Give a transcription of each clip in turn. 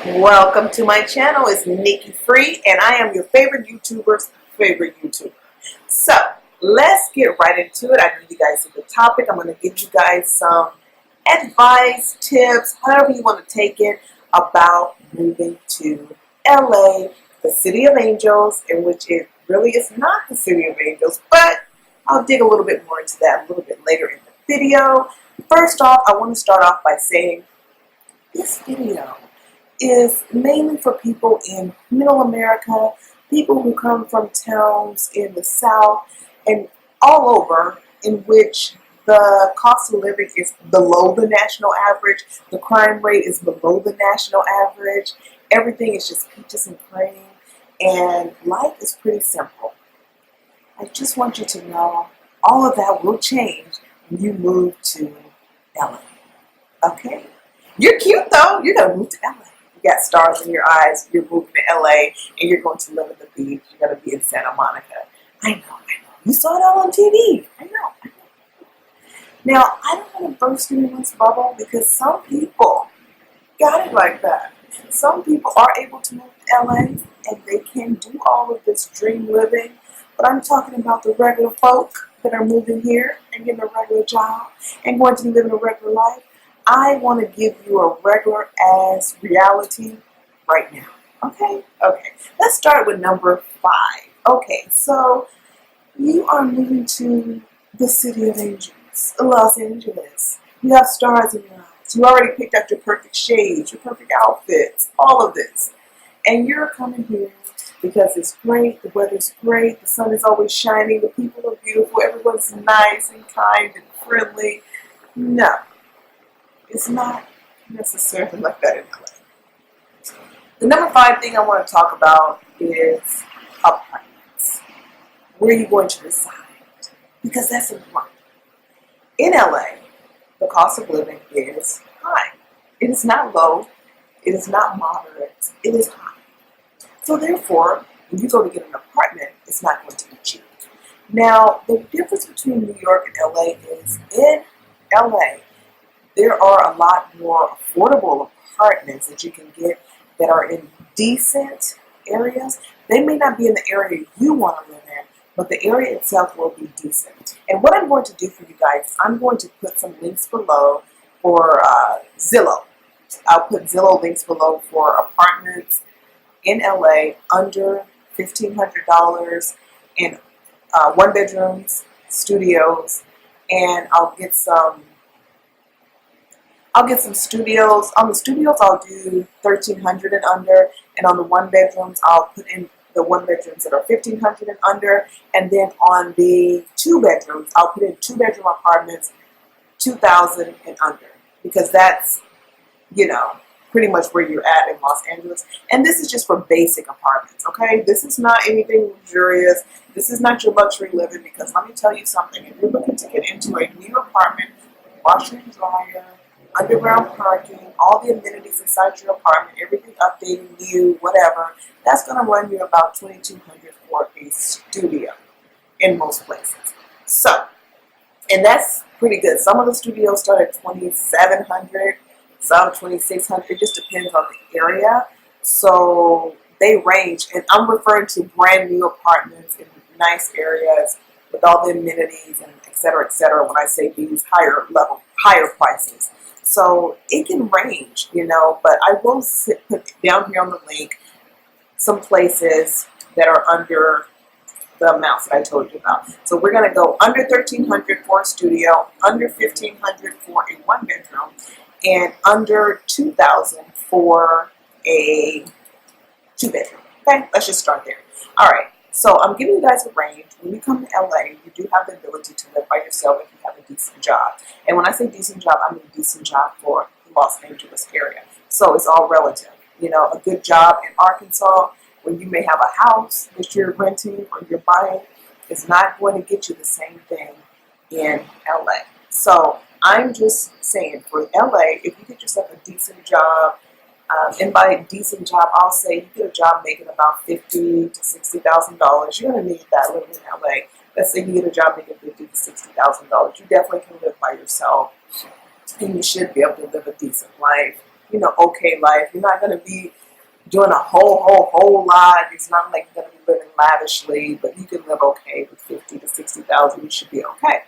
Welcome to my channel. It's Nikki Free, and I am your favorite YouTuber's favorite YouTuber. So let's get right into it. I know you guys have the topic. I'm going to give you guys some advice, tips, however you want to take it, about moving to LA, the City of Angels, in which it really is not the City of Angels, but I'll dig a little bit more into that a little bit later in the video. First off, I want to start off by saying this video is mainly for people in middle America, people who come from towns in the South and all over, in which the cost of living is below the national average, the crime rate is below the national average, everything is just peaches and cream, and life is pretty simple. I just want you to know all of that will change when you move to LA. Okay? You're cute though, you're gonna move to LA. You got stars in your eyes, you're moving to LA, and you're going to live at the beach, you're going to be in Santa Monica. I know. You saw it all on TV. I know. Now, I don't want to burst anyone's bubble because some people got it like that. Some people are able to move to LA and they can do all of this dream living, but I'm talking about the regular folk that are moving here and getting a regular job and going to be living a regular life. I want to give you a regular ass reality right now. Okay? Let's start with number 5. Okay, so you are moving to the City of Angels, Los Angeles. You have stars in your eyes. You already picked out your perfect shades, your perfect outfits, all of this. And you're coming here because it's great, the weather's great, the sun is always shining, the people are beautiful, everyone's nice and kind and friendly. No. It's not necessarily like that in LA. The number 5 thing I want to talk about is apartments. Where are you going to reside? Because that's important. In LA, the cost of living is high. It is not low. It is not moderate. It is high. So therefore, when you go to get an apartment, it's not going to be cheap. Now, the difference between New York and LA is in LA, there are a lot more affordable apartments that you can get that are in decent areas. They may not be in the area you want to live in, but the area itself will be decent. And what I'm going to do for you guys, I'm going to put some links below for Zillow. I'll put Zillow links below for apartments in LA under $1,500 in 1-bedrooms, studios, and I'll get some studios. On the studios, I'll do $1,300 and under, and on the 1-bedrooms, I'll put in the 1-bedrooms that are $1,500 and under, and then on the 2-bedrooms, I'll put in 2-bedroom apartments, $2,000 and under, because that's, pretty much where you're at in Los Angeles. And this is just for basic apartments, okay? This is not anything luxurious. This is not your luxury living, because let me tell you something. If you're looking to get into a new apartment, washer and dryer, underground parking, all the amenities inside your apartment, everything updated, new, whatever, that's going to run you about $2,200 for a studio in most places. So, and that's pretty good. Some of the studios start at $2,700, some $2,600. It just depends on the area. So they range, and I'm referring to brand new apartments in nice areas with all the amenities and et cetera, when I say these higher prices. So it can range, but I will put down here on the link some places that are under the amounts that I told you about. So we're going to go under $1,300 for a studio, under $1,500 for a 1-bedroom, and under $2,000 for a 2-bedroom. Okay, let's just start there. All right. So I'm giving you guys a range. When you come to LA, you do have the ability to live by yourself if you have a decent job. And when I say decent job, I mean decent job for the Los Angeles area. So it's all relative. A good job in Arkansas, where you may have a house that you're renting or you're buying, is not going to get you the same thing in LA. So I'm just saying, for LA, if you get yourself a decent job, and by a decent job, I'll say you get a job making about $50,000 to $60,000. You're going to need that living in LA. Let's say you get a job making $50,000 to $60,000. You definitely can live by yourself, and you should be able to live a decent life okay life. You're not going to be doing a whole lot. It's not like you're going to be living lavishly, but you can live okay with 50 to 60,000. You should be okay.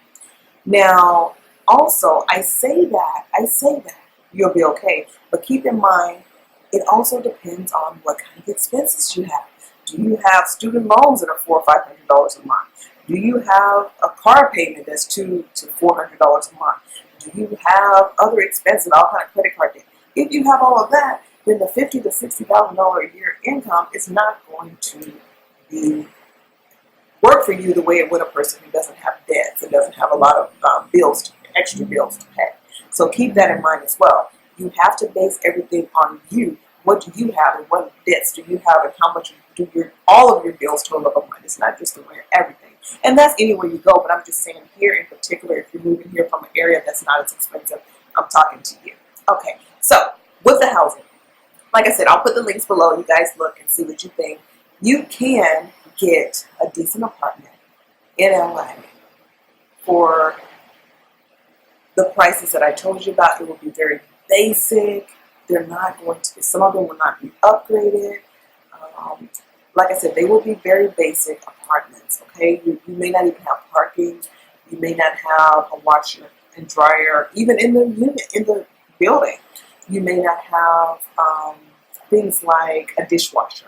Now, also, I say that you'll be okay, but keep in mind, it also depends on what kind of expenses you have. Do you have student loans that are $400 or $500 a month? Do you have a car payment that's $200 to $400 a month? Do you have other expenses, all kind of credit card debt? If you have all of that, then the $50,000 to $60,000 a year income is not going to be work for you the way it would a person who doesn't have debts and doesn't have a lot of extra bills to pay. So keep that in mind as well. You have to base everything on you. What do you have and what debts do you have and how much do all of your bills total up a month? It's not just the rent, everything. And that's anywhere you go, but I'm just saying here in particular, if you're moving here from an area that's not as expensive, I'm talking to you. Okay, so with the housing, like I said, I'll put the links below. You guys look and see what you think. You can get a decent apartment in LA for the prices that I told you about. It will be very basic. They're not going to, some of them will not be upgraded. Like I said, they will be very basic apartments, okay? You may not even have parking. You may not have a washer and dryer, even in the unit, in the building. You may not have things like a dishwasher,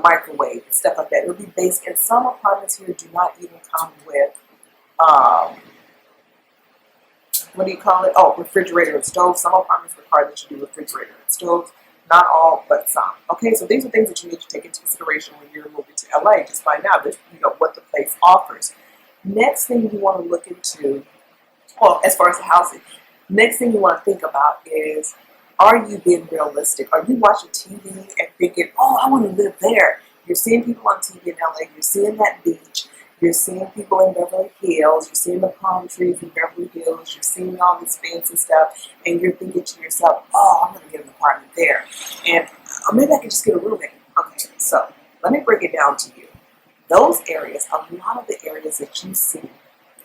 microwave, and stuff like that. It will be basic. And some apartments here do not even come with, what do you call it? Oh, refrigerator and stove. Some apartments require that you do refrigerator and stove. Not all, but some. Okay, so these are things that you need to take into consideration when you're moving to LA. Just find out that, what the place offers. Next thing you want to look into, well, as far as the housing, next thing you want to think about is, are you being realistic? Are you watching TV and thinking, oh, I want to live there? You're seeing people on TV in LA. You're seeing that beach. You're seeing people in Beverly Hills. You're seeing the palm trees in Beverly Hills. You're seeing all this fancy stuff. And you're thinking to yourself, oh, I'm going to get an apartment there. And maybe I can just get a roommate. Okay, so let me break it down to you. Those areas, a lot of the areas that you see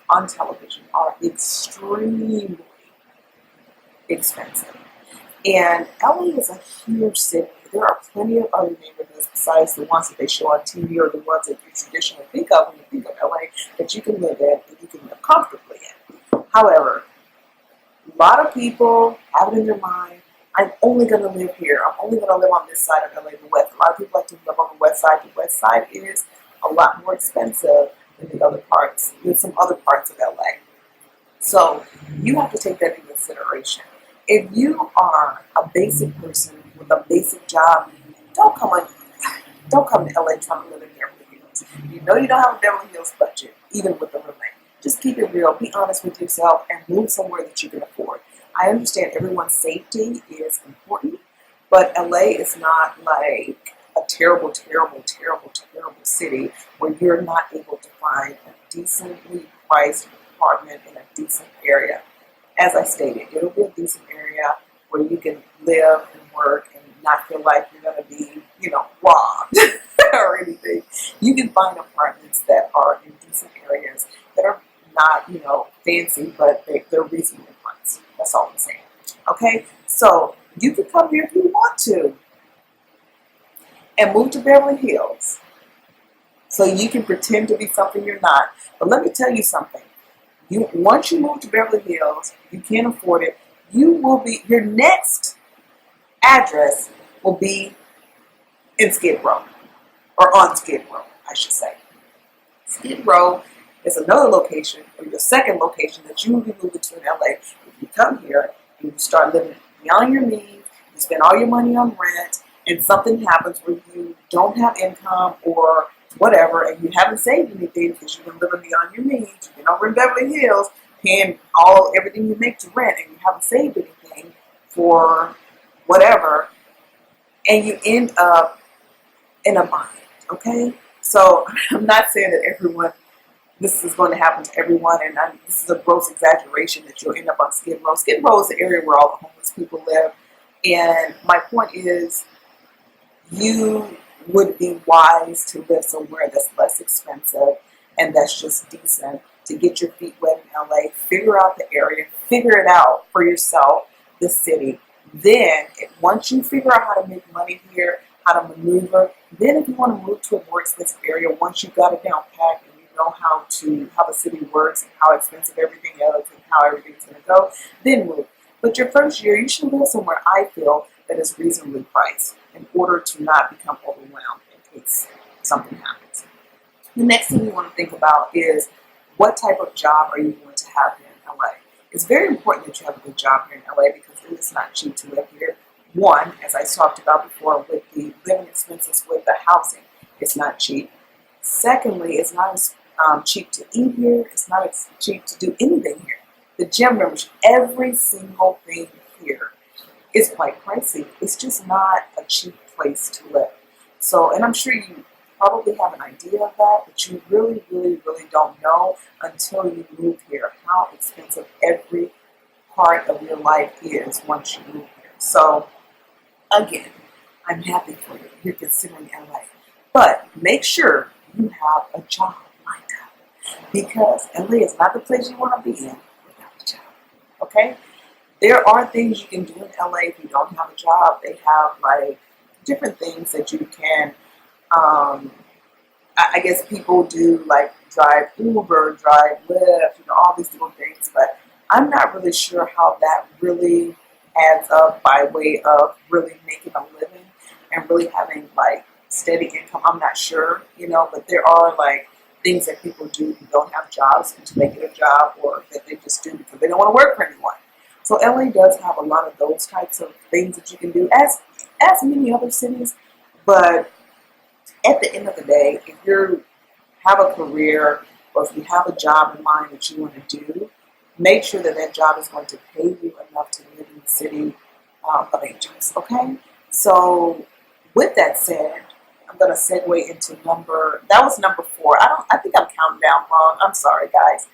on television are extremely expensive. And LA is a huge city. There are plenty of other neighborhoods besides the ones that they show on TV or the ones that you traditionally think of when you think of LA that you can live in and you can live comfortably in. However, a lot of people have it in their mind, I'm only going to live here. I'm only going to live on this side of LA, the west. A lot of people like to live on the west side. The west side is a lot more expensive than the other parts, than some other parts of LA. So you have to take that into consideration. If you are a basic person with a basic job, don't come to LA trying to live in Beverly Hills. You know you don't have a Beverly Hills budget, even with a roommate. Just keep it real, be honest with yourself, and move somewhere that you can afford. I understand everyone's safety is important, but LA is not like a terrible city where you're not able to find a decently priced apartment in a decent area. As I stated, it'll be a decent area where you can live and work and not feel like you're going to be, robbed or anything. You can find apartments that are in decent areas that are not, fancy, but they're reasonably priced. That's all I'm saying. Okay? So you can come here if you want to and move to Beverly Hills so you can pretend to be something you're not. But let me tell you something. Once you move to Beverly Hills, you can't afford it. Your next address will be in Skid Row, or on Skid Row, I should say. Skid Row is another location, or your second location that you will be moving to in LA. If you come here and you start living beyond your means, you spend all your money on rent, and something happens where you don't have income or whatever, and you haven't saved anything because you've been living beyond your means, you've been over in Beverly Hills, paying everything you make to rent, and you haven't saved anything for whatever, and you end up in a bind, okay? So I'm not saying that this is going to happen to everyone, and this is a gross exaggeration that you'll end up on Skid Row. Skid Row is the area where all the homeless people live, and my point is, you would be wise to live somewhere that's less expensive and that's just decent, to get your feet wet in LA, figure out the area, figure it out for yourself, the city. Then, once you figure out how to make money here, how to maneuver, then if you want to move to a more expensive area, once you got it down packed and you know how the city works and how expensive everything is and how everything's going to go, then move. But your first year, you should live somewhere, I feel, that is reasonably priced in order to not become overwhelmed in case something happens. The next thing you want to think about is what type of job are you going to have here in LA? It's very important that you have a good job here in LA because it is not cheap to live here. One, as I talked about before, with the living expenses with the housing, it's not cheap. Secondly, it's not as cheap to eat here. It's not as cheap to do anything here. The gym membership, every single thing here is quite pricey. It's just not a cheap place to live. So, and I'm sure you probably have an idea of that, but you really, really, really don't know until you move here how expensive every part of your life is once you move here. So, again, I'm happy for you. You're considering LA. But make sure you have a job lined up because LA is not the place you want to be in without a job. Okay? There are things you can do in LA if you don't have a job. They have like different things that you can I guess people do like drive Uber, drive Lyft, all these different things, but I'm not really sure how that really adds up by way of really making a living and really having like steady income. I'm not sure, but there are like things that people do who don't have jobs to make it a job or that they just do because they don't want to work for anyone. So LA does have a lot of those types of things that you can do as many other cities, but at the end of the day, if you have a career or if you have a job in mind that you want to do, make sure that that job is going to pay you enough to live in the city of angels, okay? So with that said, I'm going to segue into that was number 4. I think I'm counting down wrong. I'm sorry, guys.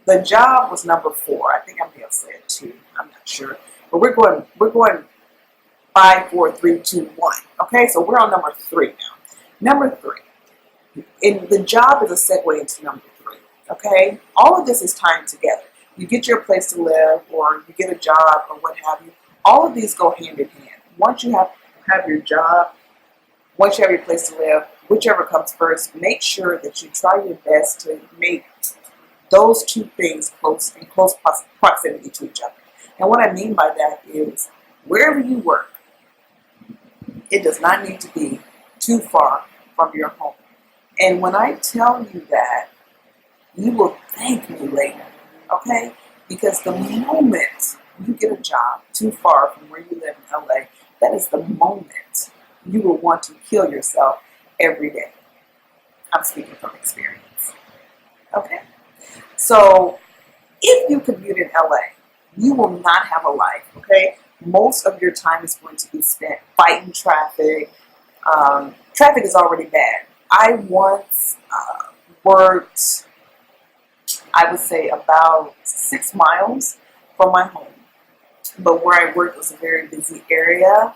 The job was number 4. I think I may have said 2. I'm not sure. But we're going 5, 4, 3, 2, 1. Okay, so we're on number 3 now. Number 3, and the job is a segue into number 3, okay? All of this is tying together. You get your place to live or you get a job or what have you. All of these go hand in hand. Once you have your job, once you have your place to live, whichever comes first, make sure that you try your best to make those two things in close proximity to each other. And what I mean by that is wherever you work, it does not need to be too far from your home. And when I tell you that, you will thank me later, okay? Because the moment you get a job too far from where you live in LA, that is the moment you will want to kill yourself every day. I'm speaking from experience, okay? So if you commute in LA, you will not have a life, okay? Most of your time is going to be spent fighting traffic. Traffic is already bad. I once worked, I would say, about 6 miles from my home. But where I worked was a very busy area,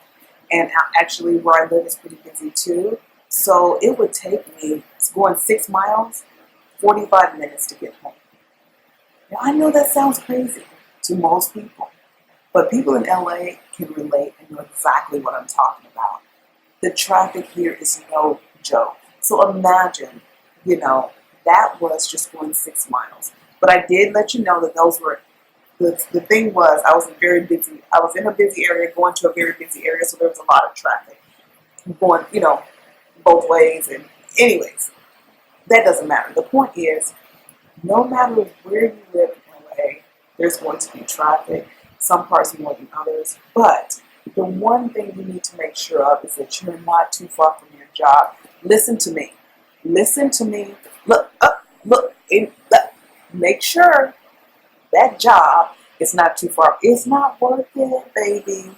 and actually where I live is pretty busy too. So it would take me, going 6 miles, 45 minutes to get home. Now I know that sounds crazy to most people, but people in LA can relate and know exactly what I'm talking about. The traffic here is no joke. So imagine, that was just going 6 miles. But I did let you know that those were, the thing was, I was in a busy area, going to a very busy area, so there was a lot of traffic going, both ways. And anyways, that doesn't matter. The point is, no matter where you live in LA, there's going to be traffic, some parts more than others, but the one thing you need to make sure of is that you're not too far from your job. Listen to me. Listen to me. Look up. Look. Make sure that job is not too far. It's not worth it, baby.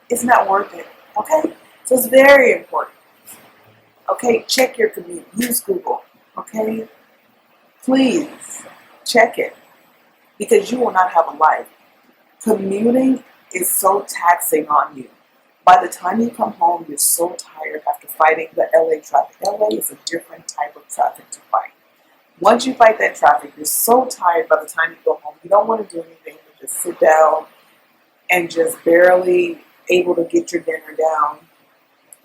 It's not worth it. Okay? So it's very important. Okay? Check your commute. Use Google. Okay? Please check it because you will not have a life. Commuting is so taxing on you. By the time you come home, you're so tired after fighting the LA traffic. LA is a different type of traffic to fight. Once you fight that traffic, you're so tired by the time you go home. You don't want to do anything but just sit down, and just barely able to get your dinner down.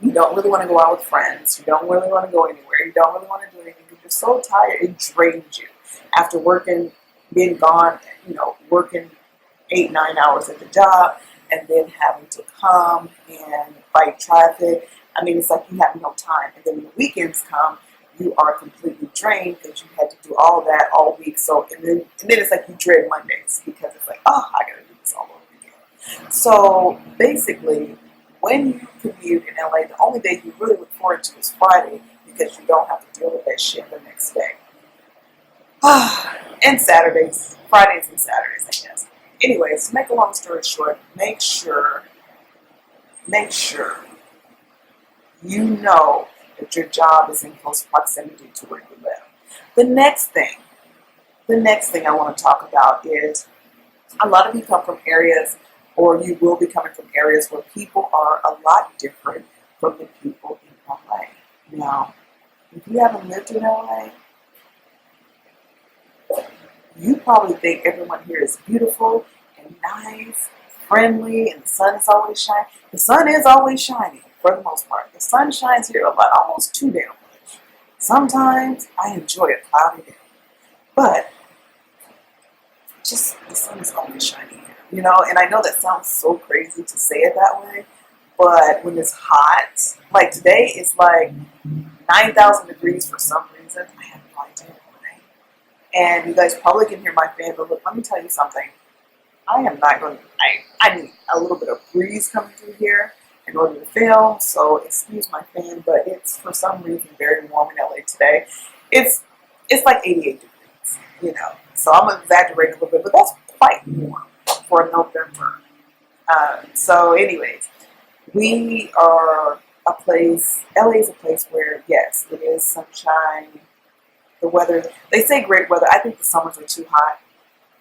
You don't really want to go out with friends. You don't really want to go anywhere. You don't really want to do anything because you're so tired. It drains you after working, being gone, working 8, 9 hours at the job, and then having to come and fight traffic. I mean, it's like you have no time. And then when the weekends come, you are completely drained because you had to do all that all week. So, and then it's like you dread Mondays because it's like, oh, I got to do this all over again. So basically, when you commute in LA, the only day you really look forward to is Friday because you don't have to deal with that shit the next day. And Saturdays, Fridays and Saturdays, I guess. Anyways, to make a long story short, make sure you know that your job is in close proximity to where you live. The next thing I want to talk about is a lot of you come from areas, or you will be coming from areas where people are a lot different from the people in LA. Now, if you haven't lived in LA, you probably think everyone here is beautiful and nice, friendly, and the sun is always shining. The sun is always shining for the most part. The sun shines here a lot, almost too damn much. Sometimes I enjoy a cloudy day, but just the sun is always shining here, and I know that sounds so crazy to say it that way, but when it's hot, like today it's like 9,000 degrees for some reason. I have no idea why. And you guys probably can hear my fan, but look, let me tell you something. I am not going to, I need a little bit of breeze coming through here in order to film, so excuse my fan, but it's for some reason very warm in LA today. It's like 88 degrees, so I'm going to exaggerate a little bit, but that's quite warm for November. So anyways, we are a place, LA is a place where, yes, it is sunshine. The weather, they say great weather. I think the summers are too hot.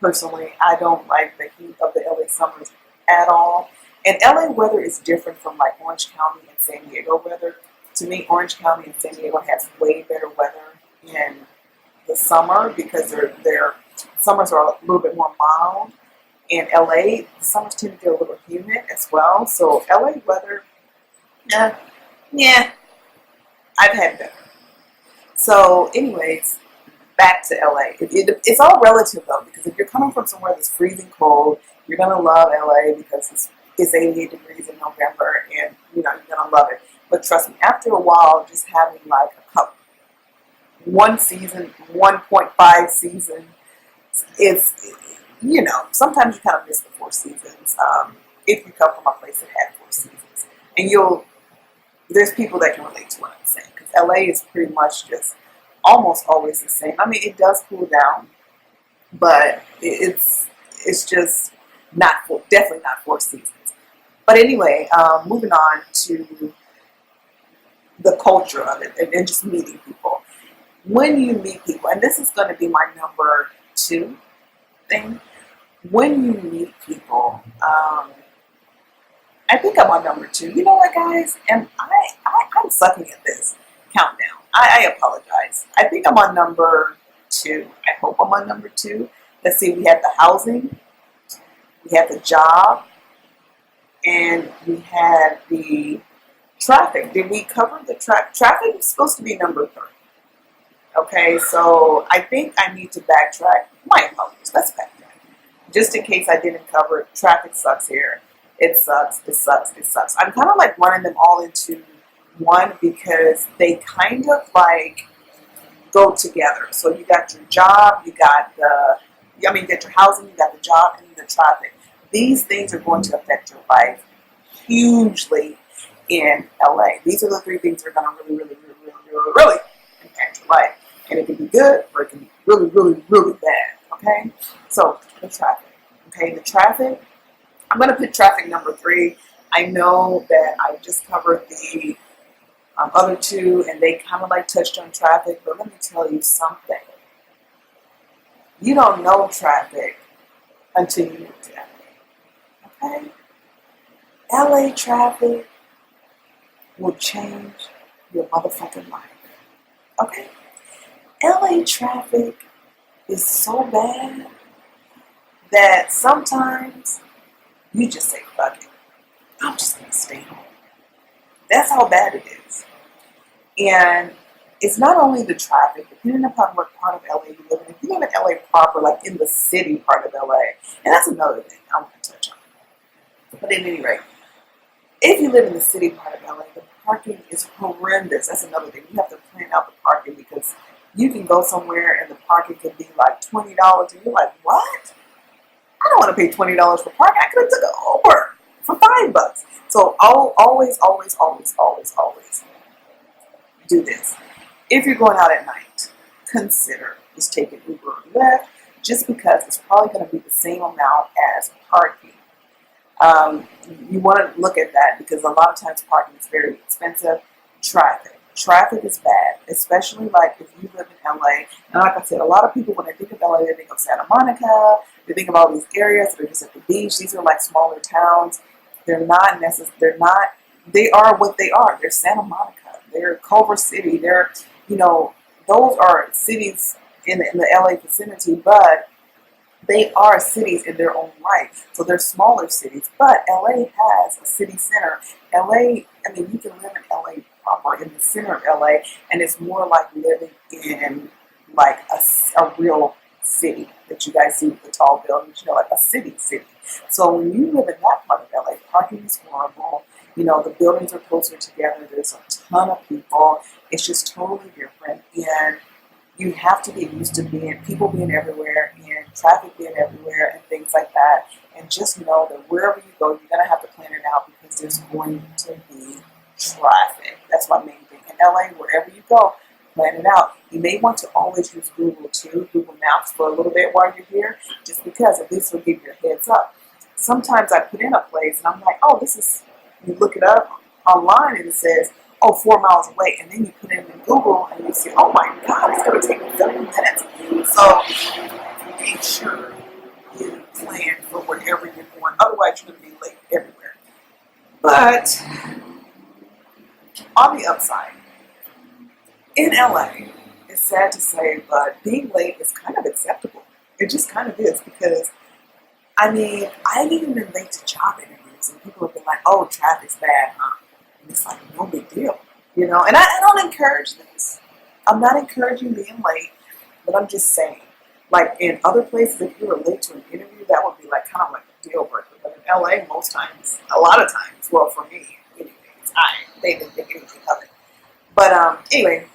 Personally, I don't like the heat of the LA summers at all. And LA weather is different from like Orange County and San Diego weather. To me, Orange County and San Diego has way better weather in the summer because their summers are a little bit more mild. In LA, the summers tend to get a little humid as well. So LA weather, yeah, I've had better. So anyways, back to LA. It's all relative though, because if you're coming from somewhere that's freezing cold, you're gonna love LA because it's 88 degrees in November, and you're gonna love it. But trust me, after a while, just having like one season, 1.5 season, it's sometimes you kind of miss the 4 seasons. If you come from a place that had 4 seasons, and there's people that can relate to what I'm saying, because LA is pretty much just almost always the same. I mean, it does cool down, but it's just definitely not 4 seasons. But anyway, moving on to the culture of it and just meeting people. When you meet people, and this is going to be my number 2 thing. When you meet people, I think I'm on number 2. You know what, guys? And I'm sucking at this countdown. I apologize. I think I'm on number 2. I hope I'm on number 2. Let's see, we have the housing, we have the job, and we had the traffic. Did we cover the traffic? Traffic is supposed to be number 3. Okay, so I think I need to backtrack. My apologies. Let's backtrack. Just in case I didn't cover it, traffic sucks here. It sucks, it sucks, it sucks. I'm kind of like running them all into one because they kind of like go together. So you got your job, you got you got your housing, you got the job, and the traffic. These things are going to affect your life hugely in LA. These are the 3 things that are going to really, really, really, really, really, really impact your life. And it can be good or it can be really, really, really bad. Okay? So, the traffic. Okay, the traffic. I'm going to put traffic number 3. I know that I just covered the other 2, and they kind of like touched on traffic, but let me tell you something. You don't know traffic until you move to LA. Okay? LA traffic will change your motherfucking life. Okay? LA traffic is so bad that sometimes You just say, fuck it. I'm just going to stay home. That's how bad it is. And it's not only the traffic, depending upon what part of LA you live in. If you live in LA proper, like in the city part of LA, and that's another thing I want to touch on. But at any rate, if you live in the city part of LA, the parking is horrendous. That's another thing. You have to plan out the parking because you can go somewhere and the parking could be like $20, and you're like, what? I don't want to pay $20 for parking. I could have took an Uber for $5. So always do this. If you're going out at night, consider just taking Uber or Lyft, just because it's probably going to be the same amount as parking. You want to look at that because a lot of times parking is very expensive. Traffic is bad, especially like if you live in LA. And like I said, a lot of people, when they think of LA, they think of Santa Monica. They think of all these areas that are just at the beach. These are like smaller towns. They're not necessary. They are what they are. They're Santa Monica. They're Culver City. They're, those are cities in the LA vicinity, but they are cities in their own right. So they're smaller cities, but LA has a city center. LA, you can live in LA proper, in the center of LA, and it's more like living in like a real city that you guys see with the tall buildings, like a city. So when you live in that part of LA, parking is horrible. The buildings are closer together. There's a ton of people. It's just totally different. And you have to get used to people being everywhere and traffic being everywhere and things like that. And just know that wherever you go, you're going to have to plan it out because there's going to be traffic. That's my main thing. In LA, wherever you go, plan it out. You may want to always use Google too, Google Maps for a little bit while you're here, just because at least it'll give you a heads up. Sometimes I put in a place and I'm like, you look it up online and it says, 4 miles away, and then you put it in Google and you say, oh my God, it's going to take me 30 minutes. So make sure you plan for wherever you're going. Otherwise, you're going to be late everywhere. But on the upside, in LA, it's sad to say, but being late is kind of acceptable. It just kind of is because, I've even been late to job interviews and people have been like, oh, traffic's bad, huh? And it's like, no big deal, And I don't encourage this. I'm not encouraging being late, but I'm just saying, like in other places, if you were late to an interview, that would be like kind of like a deal breaker. But in LA, most times, a lot of times, well, for me, anyways, they didn't think anything of it. But anyway,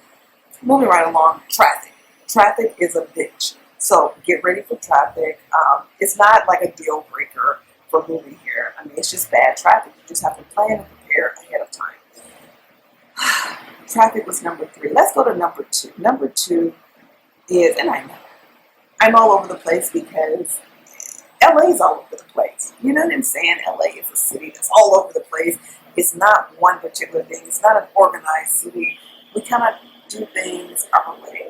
moving right along, traffic. Traffic is a bitch. So get ready for traffic. It's not like a deal breaker for moving here. It's just bad traffic. You just have to plan and prepare ahead of time. Traffic was number 3. Let's go to number 2. Number 2 is, and I know, I'm all over the place because LA is all over the place. You know what I'm saying? LA is a city that's all over the place. It's not one particular thing. It's not an organized city. We kind of do things our way,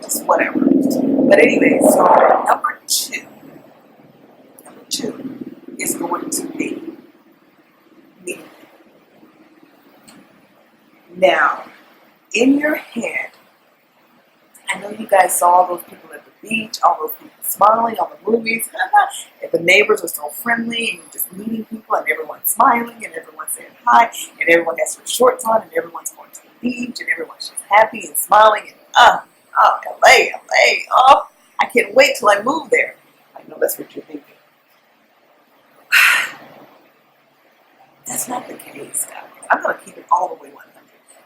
just whatever. But anyway, so number two is going to be me. Now, in your head, I know you guys saw all those people at the beach, all those people smiling on the movies, and the neighbors are so friendly, and you're just meeting people, and everyone's smiling, and everyone's saying hi, and everyone has their shorts on, and everyone's going to the beach, and everyone's just happy and smiling, and LA, I can't wait till I move there. I know that's what you're thinking. That's not the case, guys. I'm going to keep it all the way 100.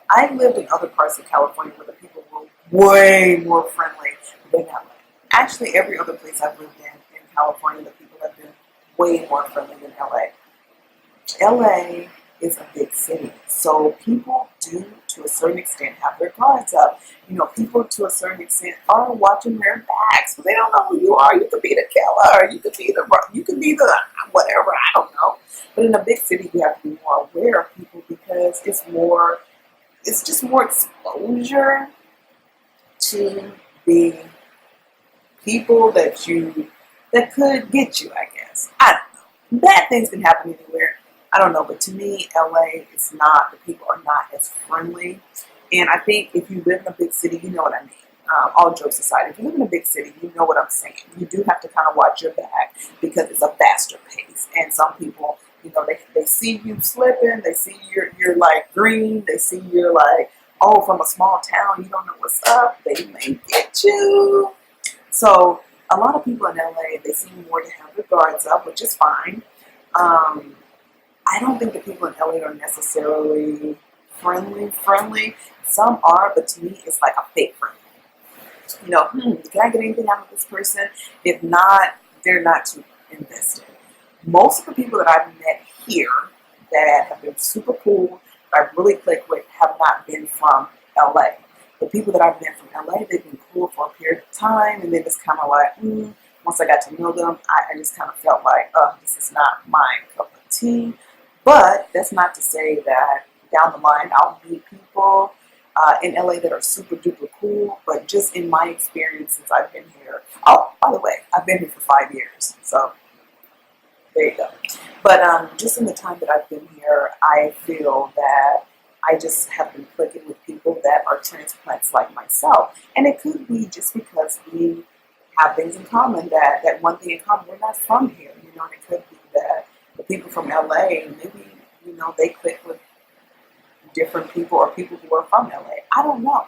I've lived in other parts of California where the people were way more friendly than LA. Actually, every other place I've lived in California, the people have been way more friendly than LA. LA is a big city, so people do, to a certain extent, have their guards up. People to a certain extent are watching their backs, but they don't know who you are. You could be the killer, you could be the whatever, I don't know. But in a big city, you have to be more aware of people because it's just more exposure to the people that could get you, I guess. I don't know. Bad things can happen anywhere. I don't know, but to me, LA the people are not as friendly. And I think if you live in a big city, you know what I mean. all jokes aside, if you live in a big city, you know what I'm saying. You do have to kind of watch your back because it's a faster pace. And some people, you know, they see you slipping, they see you're like green, they see you're like, oh, from a small town, you don't know what's up, they may get you. So a lot of people in LA, they seem more to have their guards up, which is fine. I don't think the people in LA are necessarily friendly. Some are, but to me, it's like a fake friend. You know, can I get anything out of this person? If not, they're not too invested. Most of the people that I've met here that have been super cool, that I've really clicked with, have not been from LA. The people that I've met from LA, they've been cool for a period of time, and then it's kind of like, once I got to know them, I just kind of felt like, this is not my cup of tea. But that's not to say that down the line I'll meet people in LA that are super duper cool, but just in my experience since I've been here. Oh, by the way, I've been here for 5 years, so there you go. But just in the time that I've been here, I feel that I just have been clicking with people that are transplants like myself. And it could be just because we have things in common, that one thing in common, we're not from here, you know, and it could be that the people from LA, maybe, you know, they click with different people or people who are from LA. I don't know.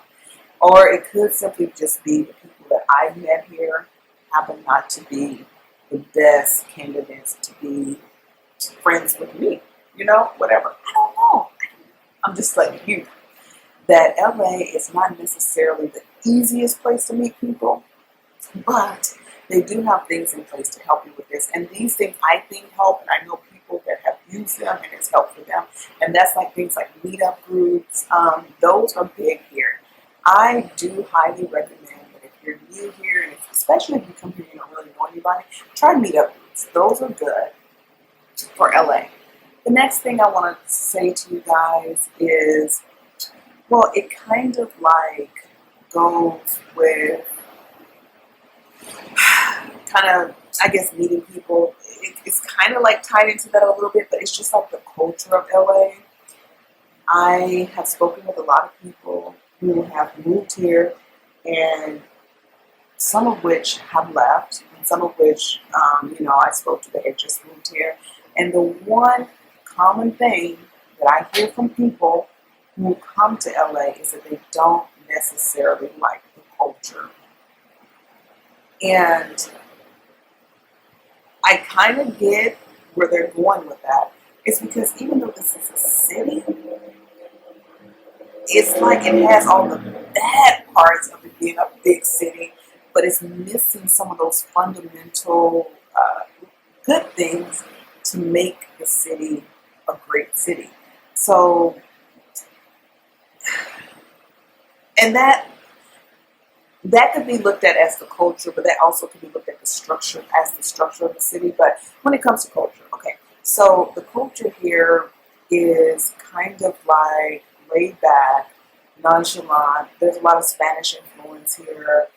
Or it could simply just be the people that I've met here happen not to be the best candidates to be friends with me. You know, whatever. I don't know. I'm just letting you know that LA is not necessarily the easiest place to meet people, but they do have things in place to help you with this. And these things I think help, and I know people that have used them and it's helped for them. And that's like things like meetup groups. Those are big here. I do highly recommend that if you're new here, and especially if you come here and you don't really know anybody, try meetup groups. Those are good for LA. The next thing I want to say to you guys is, well, it kind of like goes with kind of, I guess, meeting people. It's kind of like tied into that a little bit, but it's just like the culture of LA. I have spoken with a lot of people who have moved here, and some of which have left, and some of which, you know, I spoke to that had just moved here. And the one common thing that I hear from people who come to LA is that they don't necessarily like the culture. And I kind of get where they're going with that. It's because even though this is a city, it's like it has all the bad parts of it being a big city, but it's missing some of those fundamental good things to make the city a great city. So, and that could be looked at as the culture, but that also could be looked at the structure as the structure of the city. But when it comes to culture, okay, so the culture here is kind of like laid back, nonchalant. There's a lot of Spanish influence here.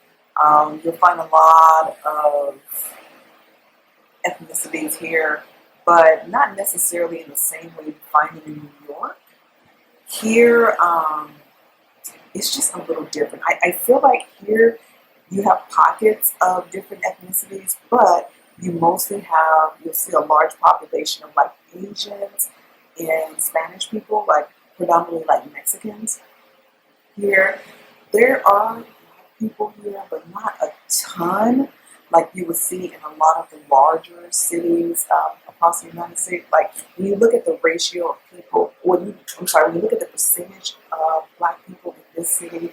You'll find a lot of ethnicities here, but not necessarily in the same way you find them in New York. Here, it's just a little different. I feel like here you have pockets of different ethnicities, but you'll see a large population of like Asians and Spanish people, like predominantly like Mexicans here. There are people here, but not a ton like you would see in a lot of the larger cities across the United States. Like when you look at the ratio of people, when you look at the percentage of Black people in this city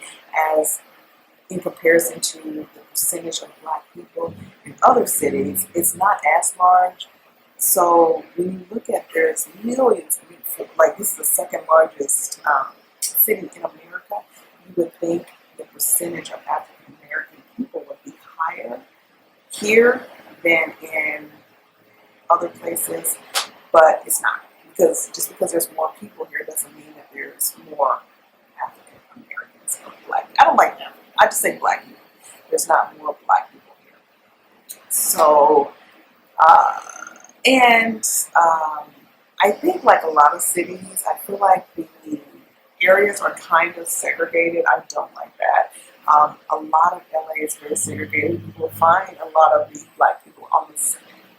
as in comparison to the percentage of Black people in other cities, it's not as large. So when you look at there's millions, like this is the second largest city in America, you would think the percentage of African American people would be higher here than in other places, but it's not. Because just because there's more people here doesn't mean that there's more African Americans or Black. I don't like them. I just say Black people. There's not more Black people here. So, I think like a lot of cities, I feel like the areas are kind of segregated. I don't like that. A lot of LA is very segregated. You will find a lot of the black people on this,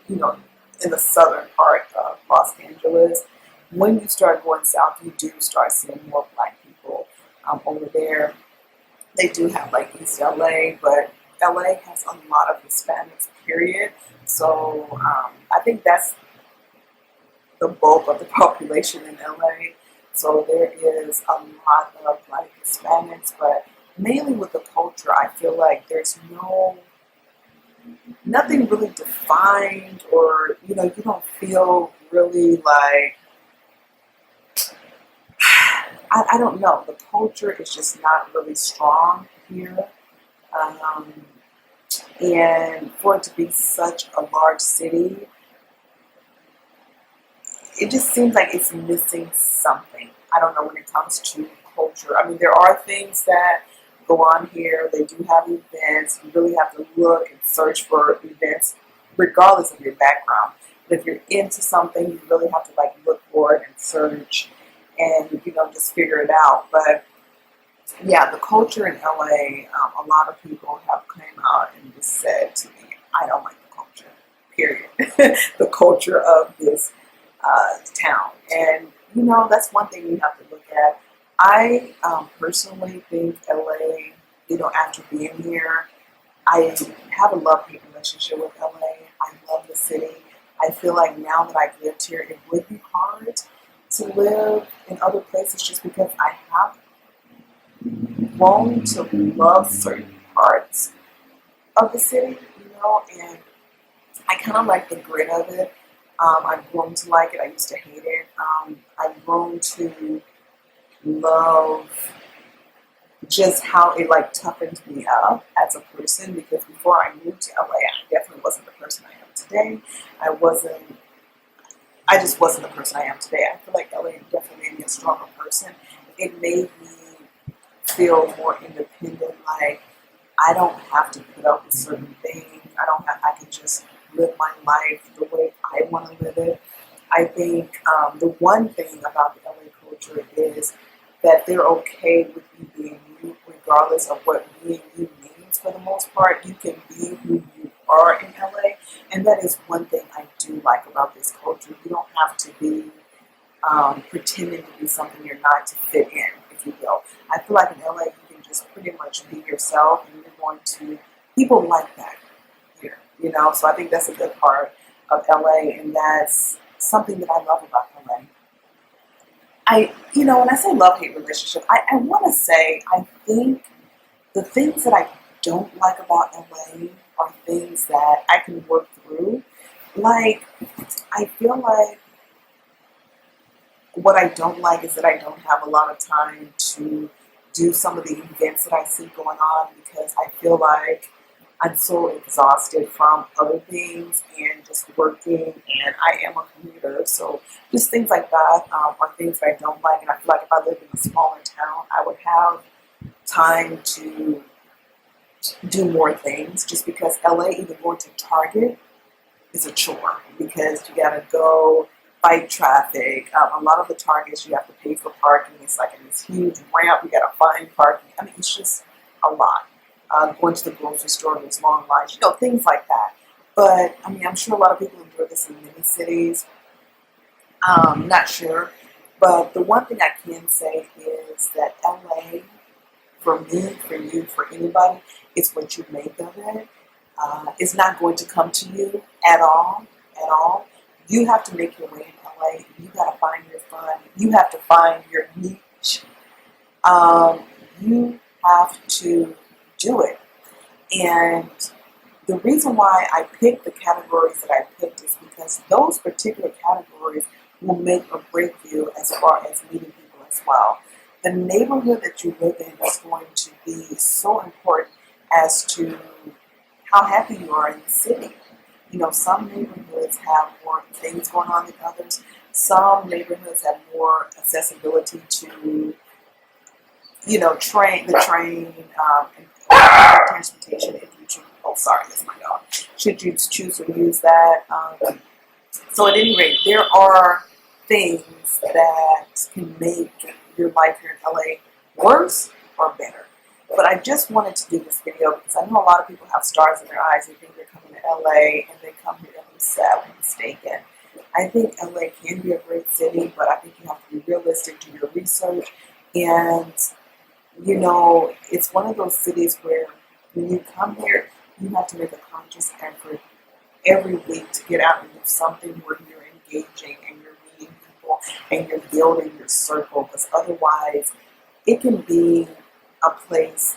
you know, in the southern part of Los Angeles. When you start going south, you do start seeing more black people over there. They do have like East LA, but LA has a lot of Hispanics, period. So I think that's the bulk of the population in LA. So there is a lot of like Hispanics, but mainly with the culture, I feel like there's nothing really defined, or you don't feel really like I don't know. The culture is just not really strong here. Um, and for it to be such a large city, it just seems like it's missing something. I don't know when it comes to culture. I mean, there are things that go on here. They do have events. You really have to look and search for events, regardless of your background. But if you're into something, you really have to like look for it and search, and just figure it out. But yeah, the culture in LA, a lot of people have came out and just said to me, I don't like the culture, period. The culture of this town. And, that's one thing you have to look at. I personally think LA, after being here, I have a love-hate relationship with LA. I love the city. I feel like now that I've lived here, it would be hard to live in other places just because I have grown to love certain parts of the city, and I kind of like the grit of it. I've grown to like it. I used to hate it. I've grown to love just how it like toughened me up as a person, because before I moved to LA, I definitely wasn't the person I am today. I just wasn't the person I am today. I feel like LA definitely made me a stronger person. It made me feel more independent, like I don't have to put up with certain things. I can just live my life the way I want to live it. I think the one thing about the LA culture is that they're okay with you being you, regardless of what being you means. For the most part, you can be who you are in LA, and that is one thing I do like about this culture. You don't have to be pretending to be something you're not to fit in, if you will. I feel like in LA, you can just pretty much be yourself, and you're going to, people like that here, so I think that's a good part of LA, and that's something that I love about LA. When I say love-hate relationship, I want to say, I think the things that I don't like about LA are things that I can work through. Like, I feel like what I don't like is that I don't have a lot of time to do some of the events that I see going on, because I feel like I'm so exhausted from other things and just working, and I am a commuter, so just things like that are things that I don't like. And I feel like if I lived in a smaller town, I would have time to do more things, just because LA, even going to Target, is a chore, because you gotta go fight traffic. A lot of the Targets, you have to pay for parking. It's like in this huge ramp, you gotta find parking. I mean, it's just a lot. Going to the grocery store, there's long lines, things like that. But I mean, I'm sure a lot of people enjoy this in many cities. Not sure, but the one thing I can say is that LA, for me, for you, for anybody, it's what you make of it. It's not going to come to you at all, at all. You have to make your way in LA. You got to find your fun. You have to find your niche. You have to do it. And the reason why I picked the categories that I picked is because those particular categories will make or break you as far as meeting people as well. The neighborhood that you live in is going to be so important as to how happy you are in the city. Some neighborhoods have more things going on than others. Some neighborhoods have more accessibility to, the train, and transportation, if you choose. Oh, sorry, that's my dog. Should you choose to use that? So at any rate, there are things that can make your life here in LA worse or better. But I just wanted to do this video because I know a lot of people have stars in their eyes. They think they're coming to LA and they come here to be sadly mistaken. I think LA can be a great city, but I think you have to be realistic, do your research, and you know, it's one of those cities where when you come here, you have to make a conscious effort every week to get out and do something where you're engaging and you're meeting people and you're building your circle, because otherwise it can be a place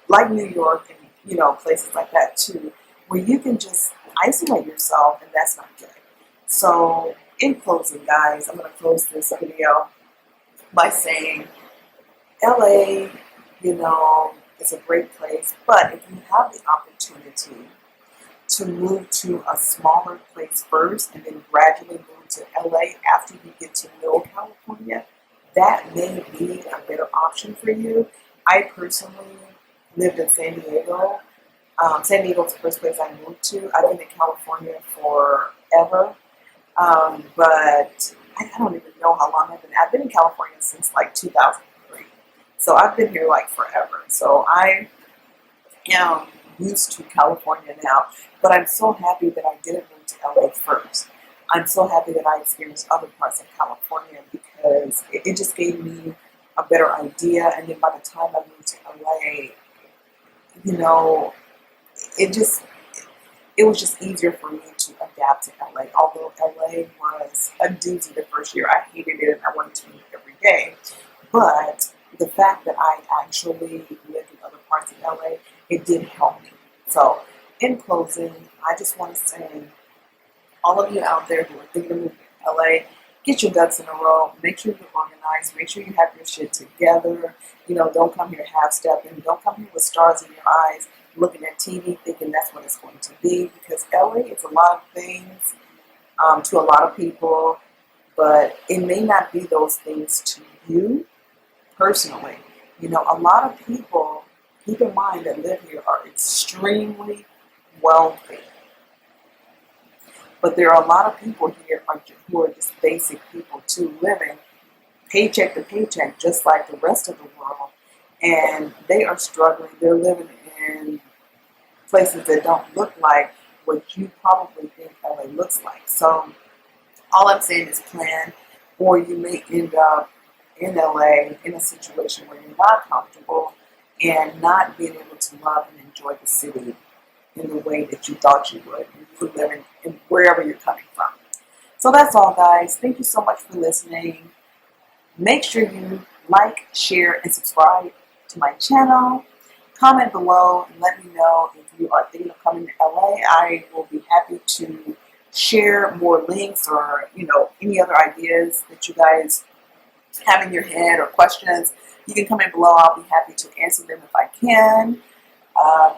like New York and, you know, places like that too, where you can just isolate yourself, and that's not good. So in closing, guys, I'm going to close this video by saying LA, you know, it's a great place, but if you have the opportunity to move to a smaller place first and then gradually move to LA after you get to know California, that may be a better option for you. I personally lived in San Diego. San Diego was the first place I moved to. I've been in California forever, but I don't even know how long I've been in California since like 2003. So I've been here like forever. So I am used to California now, but I'm so happy that I didn't move to LA first. I'm so happy that I experienced other parts of California because it just gave me a better idea. And then by the time I moved to LA, you know, it was just easier for me to adapt to LA. Although LA was a doozy the first year, I hated it and I wanted to move every day. But the fact that I actually lived in other parts of LA, it did help me. So in closing, I just want to say, all of you out there who are thinking of moving to LA, get your ducks in a row. Make sure you're organized. Make sure you have your shit together. You know, don't come here half-stepping. Don't come here with stars in your eyes, looking at TV thinking that's what it's going to be. Because LA is a lot of things to a lot of people, but it may not be those things to you personally. You know, a lot of people, keep in mind, that live here are extremely wealthy. But there are a lot of people here who are just basic people too, living paycheck to paycheck, just like the rest of the world. And they are struggling. They're living in places that don't look like what you probably think LA looks like. So all I'm saying is plan, or you may end up in LA in a situation where you're not comfortable and not being able to love and enjoy the city in the way that you thought you would if you were living in wherever you're coming from. So that's all, guys. Thank you so much for listening. Make sure you like, share, and subscribe to my channel. Comment below and let me know if you are thinking of coming to LA. I will be happy to share more links or, you know, any other ideas that you guys have in your head or questions. You can comment below. I'll be happy to answer them if I can.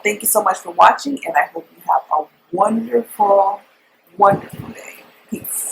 Thank you so much for watching, and I hope you have a wonderful, wonderful day. Peace.